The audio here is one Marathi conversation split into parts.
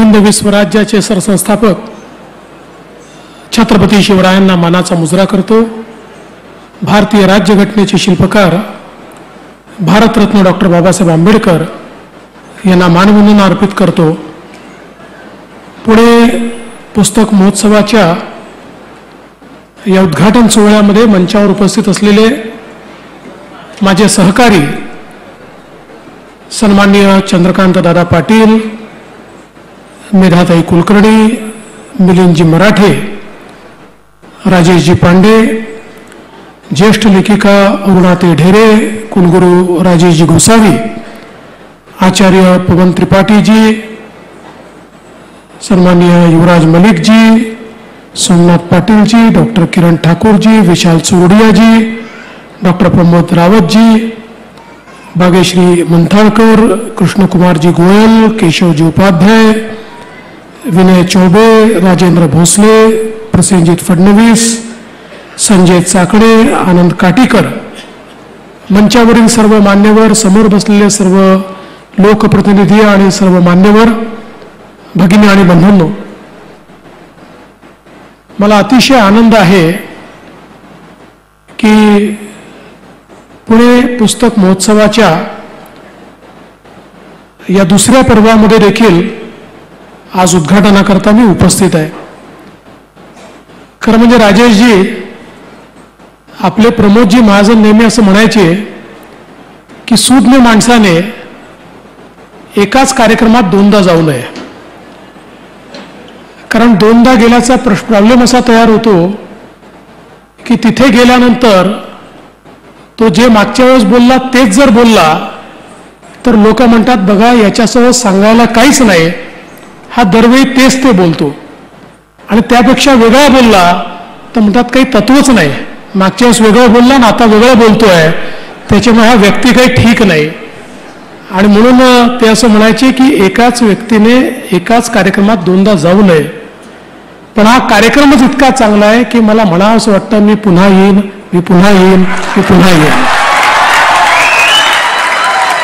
हिंदवी स्वराज्याचे सरसंस्थापक छत्रपती शिवरायांना मानाचा मुजरा करतो. भारतीय राज्यघटनेचे शिल्पकार भारतरत्न डॉक्टर बाबासाहेब आंबेडकर यांना मानवंदना अर्पित करतो. पुणे पुस्तक महोत्सवाच्या या उद्घाटन सोहळ्यामध्ये मंचावर उपस्थित असलेले माझे सहकारी सन्माननीय चंद्रकांत दादा पाटील, मेधाताई कुलकर्णी, मिलिंदजी मराठे, राजेशजी पांडे, ज्येष्ठ लेखिका अरुणाताई ढेरे, कुलगुरू राजेशजी गोसावी, आचार्य पवन त्रिपाठीजी, सन्माननीय युवराज मलिकजी, सोमनाथ पाटीलजी, डॉक्टर किरण ठाकूरजी, विशाल चोरडियाजी, डॉक्टर प्रमोद रावतजी, भाग्यश्री मंथाळकर, कृष्णकुमारजी गोयल, केशवजी उपाध्याय, विनय चौबे, राजेंद्र भोसले, प्रसेनजीत फडणवीस, संजय चाकडे, आनंद काटीकर, मंचावरील सर्व मान्यवर, समोर बसलेले सर्व लोकप्रतिनिधी आणि सर्व मान्यवर, भगिनी आणि बंधूंनो, मला अतिशय आनंद आहे की पुणे पुस्तक महोत्सवाच्या या दुसऱ्या पर्वामध्ये देखील आज उद्घाटनाकरता मी उपस्थित आहे. खरं म्हणजे राजेशजी, आपले प्रमोदजी महाजन नेहमी असं म्हणायचे की सूज्ञ माणसाने एकाच कार्यक्रमात दोनदा जाऊ नये. कारण दोनदा गेल्याचा प्रॉब्लेम असा तयार होतो की तिथे गेल्यानंतर तो जे मागच्या वेळेस बोलला तेच जर बोलला तर लोक म्हणतात बघा याच्यासोबत सांगायला काहीच नाही, हा दरवेळी तेच ते बोलतो. आणि त्यापेक्षा वेगळा बोलला तर म्हणतात काही तत्वच नाही, मागच्या वेळेस वेगळं बोलला ना आता वेगळं बोलतोय, त्याच्यामुळे हा व्यक्ती काही ठीक नाही. आणि म्हणून ते असं म्हणायचे की एकाच व्यक्तीने एकाच कार्यक्रमात दोनदा जाऊ नये. पण हा कार्यक्रमच इतका चांगला आहे की मला म्हणावं असं वाटतं मी पुन्हा येईन, मी पुन्हा येईन, मी पुन्हा येईन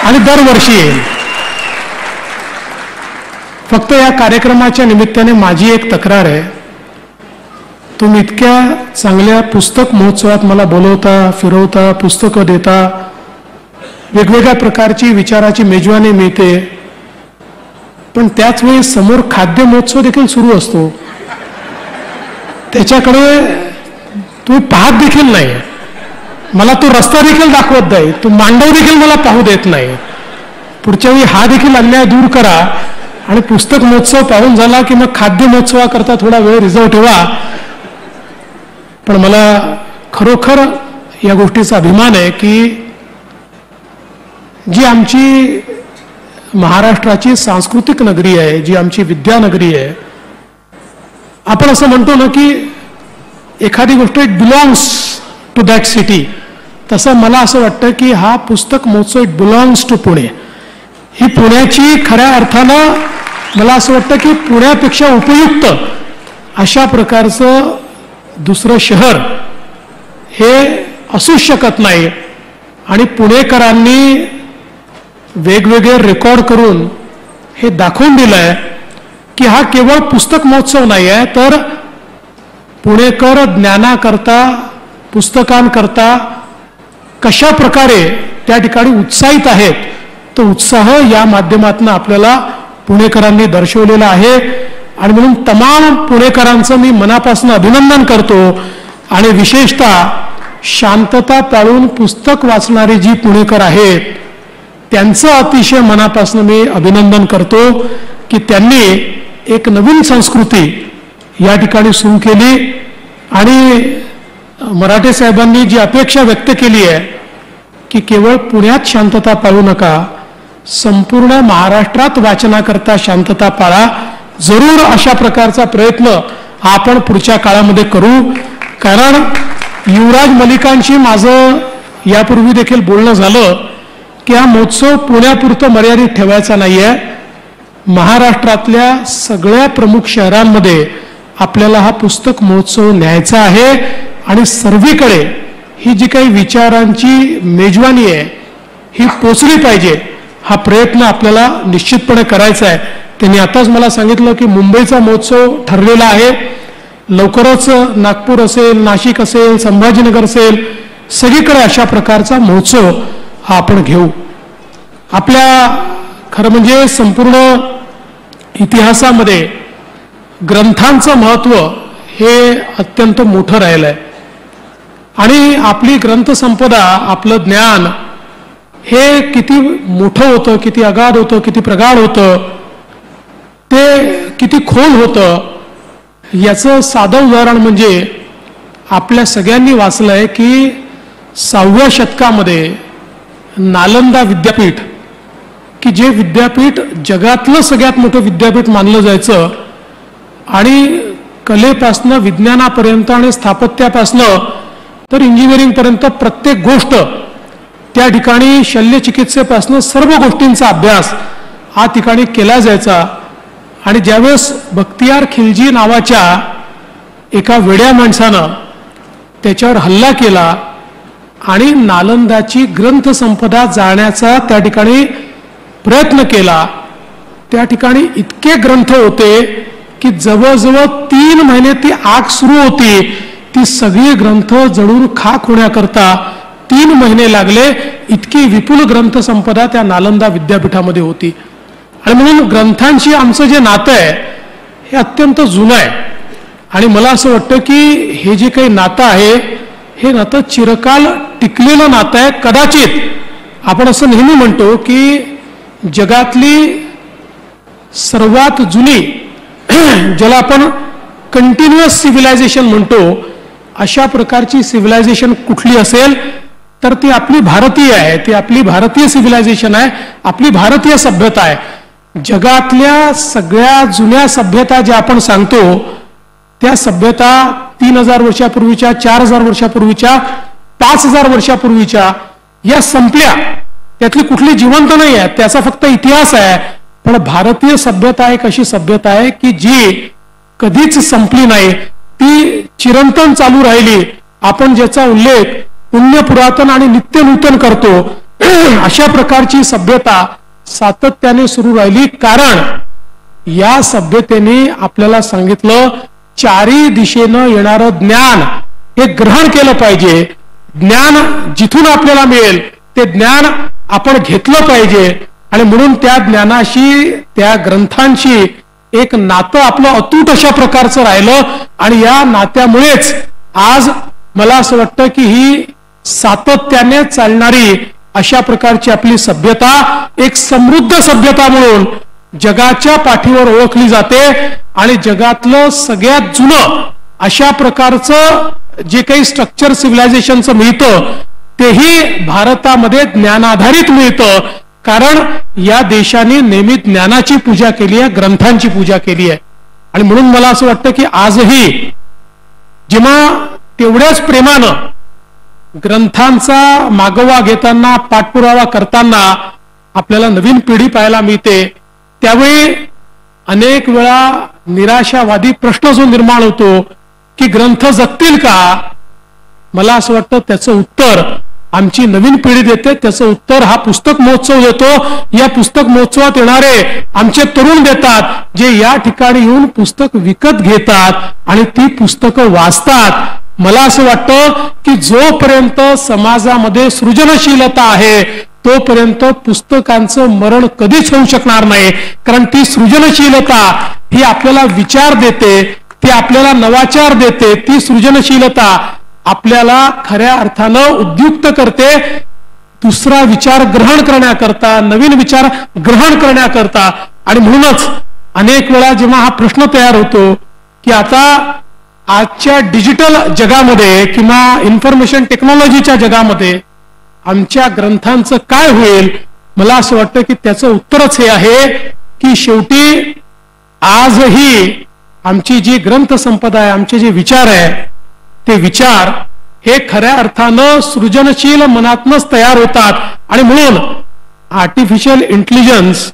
आणि दरवर्षी येईन. फक्त या कार्यक्रमाच्या निमित्ताने माझी एक तक्रार आहे, तुम्ही इतक्या चांगल्या पुस्तक महोत्सवात मला बोलवता, फिरवता, पुस्तकं देता, वेगवेगळ्या प्रकारची विचाराची मेजवानी मिळते, पण त्याच वेळी समोर खाद्य महोत्सव देखील सुरू असतो. त्याच्याकडे तुम्ही पाहत देखील नाही, मला तो रस्ता देखील दाखवत नाही, तो मांडव देखील मला पाहू देत नाही. पुढच्या वेळी हा देखील अन्याय दूर करा आणि पुस्तक महोत्सव पाहून झाला की मग खाद्य महोत्सवाकरता थोडा वेळ रिझर्व ठेवा. पण मला खरोखर या गोष्टीचा अभिमान आहे की जी आमची महाराष्ट्राची सांस्कृतिक नगरी आहे, जी आमची विद्यानगरी आहे, आपण असं म्हणतो ना की एखादी गोष्ट it belongs to that city, तसं मला असं वाटतं की हा पुस्तक महोत्सव इट बिलॉंग्स टू पुणे. ही पुण्याची खऱ्या अर्थानं मला असं वाटतं की पुण्यापेक्षा उपयुक्त अशा प्रकारचं दुसरं शहर हे असूच शकत नाही. आणि पुणेकरांनी वेगवेगळे रेकॉर्ड करून हे दाखवून दिलंय की हा केवळ पुस्तक महोत्सव नाही आहे, तर पुणेकर ज्ञानाकरता, पुस्तकांकरता कशा प्रकारे त्या ठिकाणी उत्साहित आहेत, तो उत्साह या माध्यमातून आपल्याला पुणेकरांनी दर्शवलेला आहे. आणि म्हणून तमाम पुणेकरांचं मी मनापासून अभिनंदन करतो. आणि विशेषतः शांतता पाळून पुस्तक वाचणारी जी पुणेकर आहेत त्यांचं अतिशय मनापासून मी अभिनंदन करतो की त्यांनी एक नवीन संस्कृती या ठिकाणी सुरू केली. आणि मराठे साहेबांनी जी अपेक्षा व्यक्त केली आहे की केवळ पुण्यात शांतता पाळू नका, संपूर्ण महाराष्ट्रात वाचनाकरता शांतता पाळा, जरूर अशा प्रकारचा प्रयत्न आपण पुढच्या काळामध्ये करू. कारण युवराज मलिकांशी माझं यापूर्वी देखील बोलणं झालं की हा महोत्सव पुण्यापुरतं मर्यादित ठेवायचा नाही आहे, महाराष्ट्रातल्या सगळ्या प्रमुख शहरांमध्ये आपल्याला हा पुस्तक महोत्सव न्यायचा आहे. आणि सर्वीकडे ही जी काही विचारांची मेजवानी आहे ही पोचली पाहिजे, हा प्रयत्न आपल्याला निश्चितपणे करायचा आहे. त्यांनी आताच मला सांगितलं की मुंबईचा महोत्सव ठरलेला आहे, लवकरच नागपूर असेल, नाशिक असेल, संभाजीनगर असेल, सगळीकडे अशा प्रकारचा महोत्सव हा आपण घेऊ. आपल्या खरं म्हणजे संपूर्ण इतिहासामध्ये ग्रंथांचं महत्त्व हे अत्यंत मोठं राहिलं आहे आणि आपली ग्रंथसंपदा, आपलं ज्ञान हे किती मोठं होतं, किती अगाध होतं, किती प्रगाढ होतं, ते किती खोल होतं, याचं साधं उदाहरण म्हणजे आपल्या सगळ्यांनी वाचलंय की 6व्या शतकामध्ये नालंदा विद्यापीठ, की जे विद्यापीठ जगातलं सगळ्यात मोठं विद्यापीठ मानलं जायचं आणि कलेपासनं विज्ञानापर्यंत आणि स्थापत्यापासनं तर इंजिनिअरिंगपर्यंत प्रत्येक गोष्ट त्या ठिकाणी, शल्यचिकित्सेपासनं सर्व गोष्टींचा अभ्यास हा ठिकाणी केला जायचा. आणि ज्यावेळेस बख्तियार खिलजी नावाच्या एका वेड्या माणसानं त्याच्यावर हल्ला केला आणि नालंदाची ग्रंथसंपदा जाळण्याचा त्या ठिकाणी प्रयत्न केला, त्या ठिकाणी इतके ग्रंथ होते की जवळजवळ 3 महिने ती आग सुरू होती. ती सगळी ग्रंथ जळून खाक होण्याकरता 3 महिने लागले. इतकी विपुल ग्रंथसंपदा त्या नालंदा विद्यापीठामध्ये होती. आणि म्हणून ग्रंथांशी आमचं जे नातं आहे हे अत्यंत जुनं आहे. आणि मला असं वाटतं की हे जे काही नातं आहे हे नातं चिरकाल टिकलेलं नातं आहे. कदाचित आपण असं नेहमी म्हणतो की जगातली सर्वात जुनी, ज्याला आपण कंटिन्युअस सिव्हिलायझेशन म्हणतो, अशा प्रकारची सिव्हिलायझेशन कुठली असेल तर ती आपली भारतीय आहे, ती आपली भारतीय सिव्हिलायझेशन आहे, आपली भारतीय सभ्यता आहे. जगातल्या सगळ्या जुन्या सभ्यता ज्या आपण सांगतो त्या सभ्यता 3000 वर्षापूर्वीच्या, 4000 वर्षापूर्वीच्या, 5000 वर्षापूर्वीच्या या संपल्या. त्यातली कुठली जिवंत नाही आहे, त्याचा फक्त इतिहास आहे. पण भारतीय सभ्यता एक अशी सभ्यता आहे की जी कधीच संपली नाही, ती चिरंतन चालू राहिली. आपण ज्याचा उल्लेख पुण्य पुरातन आणि नित्य नूतन करतो अशा प्रकारची सभ्यता सातत्याने सुरू राहिली. कारण या सभ्यतेने आपल्याला सांगितलं चारी दिशेनं येणारं ज्ञान हे ग्रहण केलं पाहिजे. ज्ञान जिथून आपल्याला मिळेल ते ज्ञान आपण घेतलं पाहिजे. आणि म्हणून त्या ज्ञानाशी, त्या ग्रंथांशी एक नातं आपलं अतूट अशा प्रकारचं राहिलं. आणि या नात्यामुळेच आज मला असं वाटतं की ही सातत्याने चालणारी अशा प्रकारची आपली सभ्यता एक समृद्ध सभ्यता म्हणून जगाच्या पाठीवर ओळखली जाते. आणि जगातलं सगळ्यात जुनं अशा प्रकारचं जे काही स्ट्रक्चर सिव्हिलायझेशनचं मिळतं तेही भारतामध्ये ज्ञानाधारित मिळतं. कारण या देशाने नेहमी ज्ञानाची पूजा केली आहे, ग्रंथांची पूजा केली आहे. आणि म्हणून मला असं वाटतं की आजही जेव्हा तेवढ्याच प्रेमानं ग्रंथांचा मागोवा घेताना, पाठपुरावा करताना आपल्याला नवीन पिढी पाहायला मिळते, त्यावेळी अनेक वेळा निराशावादी प्रश्न जो निर्माण होतो की ग्रंथ जगतील का, मला असं वाटतं त्याचं उत्तर आमची नवीन पिढी देते. त्याचं उत्तर हा पुस्तक महोत्सव देतो. या पुस्तक महोत्सवात येणारे आमचे तरुण देतात, जे या ठिकाणी येऊन पुस्तक विकत घेतात आणि ती पुस्तकं वाचतात. मला असं वाटतं की जोपर्यंत समाजामध्ये सृजनशीलता आहे तोपर्यंत पुस्तकांचं मरण कधीच होऊ शकणार नाही. कारण ती सृजनशीलता ही आपल्याला विचार देते, ती आपल्याला नवाचार देते. ती सृजनशीलता आपल्याला खऱ्या अर्थानं उद्युक्त करते दुसरा विचार ग्रहण करण्याकरता, नवीन विचार ग्रहण करण्याकरता. आणि म्हणूनच अनेक वेळा जेव्हा हा प्रश्न तयार होतो की आता आजच्या डिजिटल जगामध्ये किंवा इन्फॉर्मेशन टेक्नॉलॉजीच्या जगामध्ये आमच्या ग्रंथांचं काय होईल, मला असं वाटतं की त्याचं उत्तरच हे आहे की शेवटी आजही आमची जी ग्रंथसंपदा आहे, आमचे जे विचार आहे, ते विचार हे खऱ्या अर्थानं सृजनशील मनातनच तयार होतात. आणि म्हणून आर्टिफिशियल इंटेलिजन्स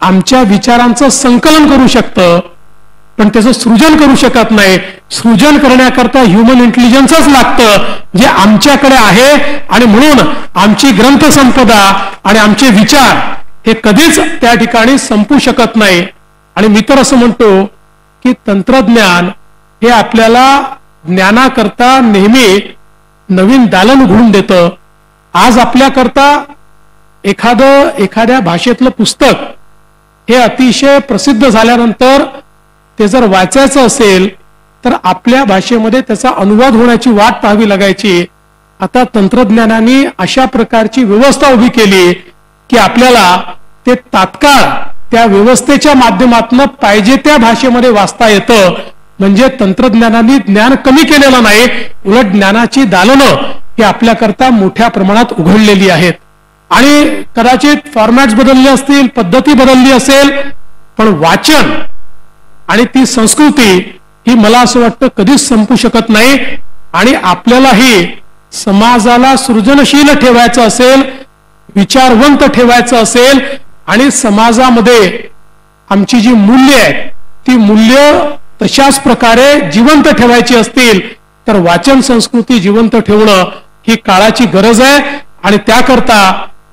आमच्या विचारांचं संकलन करू शकतं पण त्याचं सृजन करू शकत नाही. सृजन करण्याकरता ह्युमन इंटेलिजन्सच लागतं, जे आमच्याकडे आहे. आणि म्हणून आमची ग्रंथसंपदा आणि आमचे विचार हे कधीच त्या ठिकाणी संपू शकत नाही. आणि मी तर असं म्हणतो की तंत्रज्ञान हे आपल्याला ज्ञानाकरता नेहमी नवीन दालन उघडून देतं. आज आपल्याकरता एखाद्या भाषेतलं पुस्तक हे अतिशय प्रसिद्ध झाल्यानंतर ते जर वाचायचं असेल तर आपल्या भाषेमध्ये त्याचा अनुवाद होण्याची वाट पाहावी लागायची. आता तंत्रज्ञानाने अशा प्रकारची व्यवस्था उभी केली की आपल्याला ते तात्काळ त्या व्यवस्थेच्या माध्यमातून पाहिजे त्या भाषेमध्ये वाचता येतं. म्हणजे तंत्रज्ञानाने ज्ञान कमी केलेलं नाही, उलट ज्ञानाची दालनं ही आपल्याकरता मोठ्या प्रमाणात उघडलेली आहेत. आणि कदाचित फॉर्मॅट्स बदलले असतील, पद्धती बदलली असेल, पण वाचन आणि ती संस्कृती ही मला असं वाटतं कधीच संपू शकत नाही. आणि आपल्यालाही समाजाला सृजनशील ठेवायचं असेल, विचारवंत ठेवायचं असेल आणि समाजामध्ये आमची जी मूल्य आहेत ती मूल्य तशाच प्रकारे जिवंत ठेवायची असतील तर वाचन संस्कृती जिवंत ठेवणं ही काळाची गरज आहे. आणि त्याकरता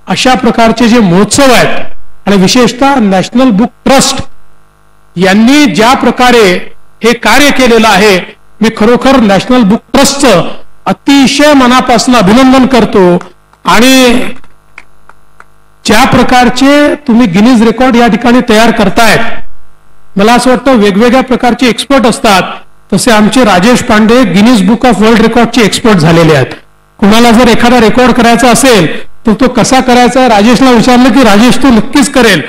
अशा प्रकारचे जे महोत्सव आहेत आणि विशेषतः नॅशनल बुक ट्रस्ट यांनी ज्या प्रकारे हे कार्य केलेलं आहे, मी खरोखर नॅशनल बुक ट्रस्टचं अतिशय मनापासून अभिनंदन करतो. आणि ज्या प्रकारचे तुम्ही गिनीज रेकॉर्ड या ठिकाणी तयार करतायत, मला असं वाटतं वेगवेगळ्या प्रकारचे एक्सपर्ट असतात, तसे आमचे Rajesh Pande Guinness book of world रेकॉर्डचे एक्सपर्ट झालेले आहेत. कुणाला जर एखादा रेकॉर्ड करायचा असेल तर तो कसा करायचा राजेशला विचारलं की राजेश तो नक्कीच करेल.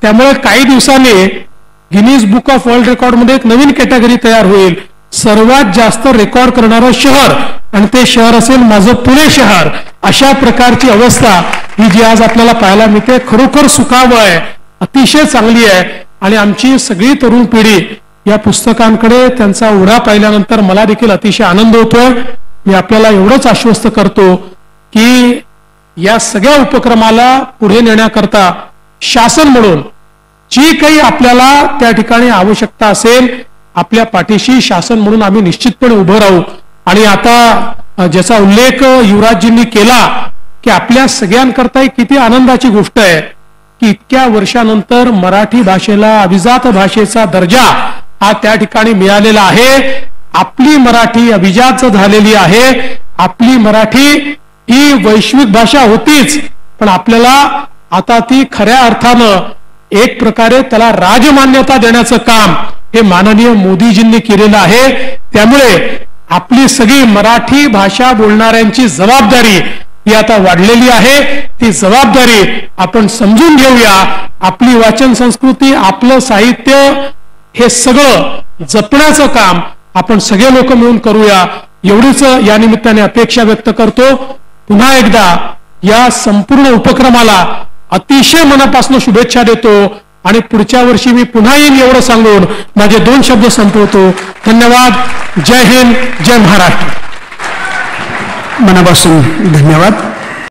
त्यामुळे काही दिवसांनी Guinness book of world record मध्ये एक नवीन कॅटेगरी तयार होईल, सर्वात जास्त रेकॉर्ड करणारं शहर, आणि ते शहर असेल माझं पुणे शहर. अशा प्रकारची अवस्था ही जी आज आपल्याला पाहायला मिळते खरोखर सुखावह आहे, अतिशय चांगली आहे. आणि आमची सगळी तरुण पिढी या पुस्तकांकडे त्यांचा ओढा पाहिल्यानंतर मला देखील अतिशय आनंद होतोय. मी आपल्याला एवढंच आश्वस्त करतो की या सगळ्या उपक्रमाला पुढे नेण्याकरता शासन म्हणून जी काही आपल्याला त्या ठिकाणी आवश्यकता असेल, आपल्या पाठीशी शासन म्हणून आम्ही निश्चितपणे उभं राहू. आणि आता ज्याचा उल्लेख युवराजजींनी केला की आपल्या सगळ्यांकरता एक किती आनंदाची गोष्ट आहे की इतक्या वर्षानंतर मराठी भाषेला अभिजात भाषेचा दर्जा हा त्या ठिकाणी मिळालेला आहे. आपली मराठी अभिजात झालेली आहे. आपली मराठी ही वैश्विक भाषा होतीच, पण आपल्याला आता ती खऱ्या अर्थानं एक प्रकारे त्याला राजमान्यता देण्याचं काम हे माननीय मोदीजींनी केलेलं आहे. त्यामुळे आपली सगळी मराठी भाषा बोलणाऱ्यांची जबाबदारी ही आता वाढलेली आहे. ती जबाबदारी आपण समजून घेऊया. आपली वाचन संस्कृती, आपलं साहित्य हे सगळं जपण्याचं काम आपण सगळे लोक मिळून करूया, एवढीच या निमित्ताने अपेक्षा व्यक्त करतो. पुन्हा एकदा या संपूर्ण उपक्रमाला अतिशय मनापासून शुभेच्छा देतो आणि पुढच्या वर्षी मी पुन्हा येईन एवढं सांगून माझे 2 शब्द संपवतो. धन्यवाद. जय हिंद, जय महाराष्ट्र. मनापासून धन्यवाद.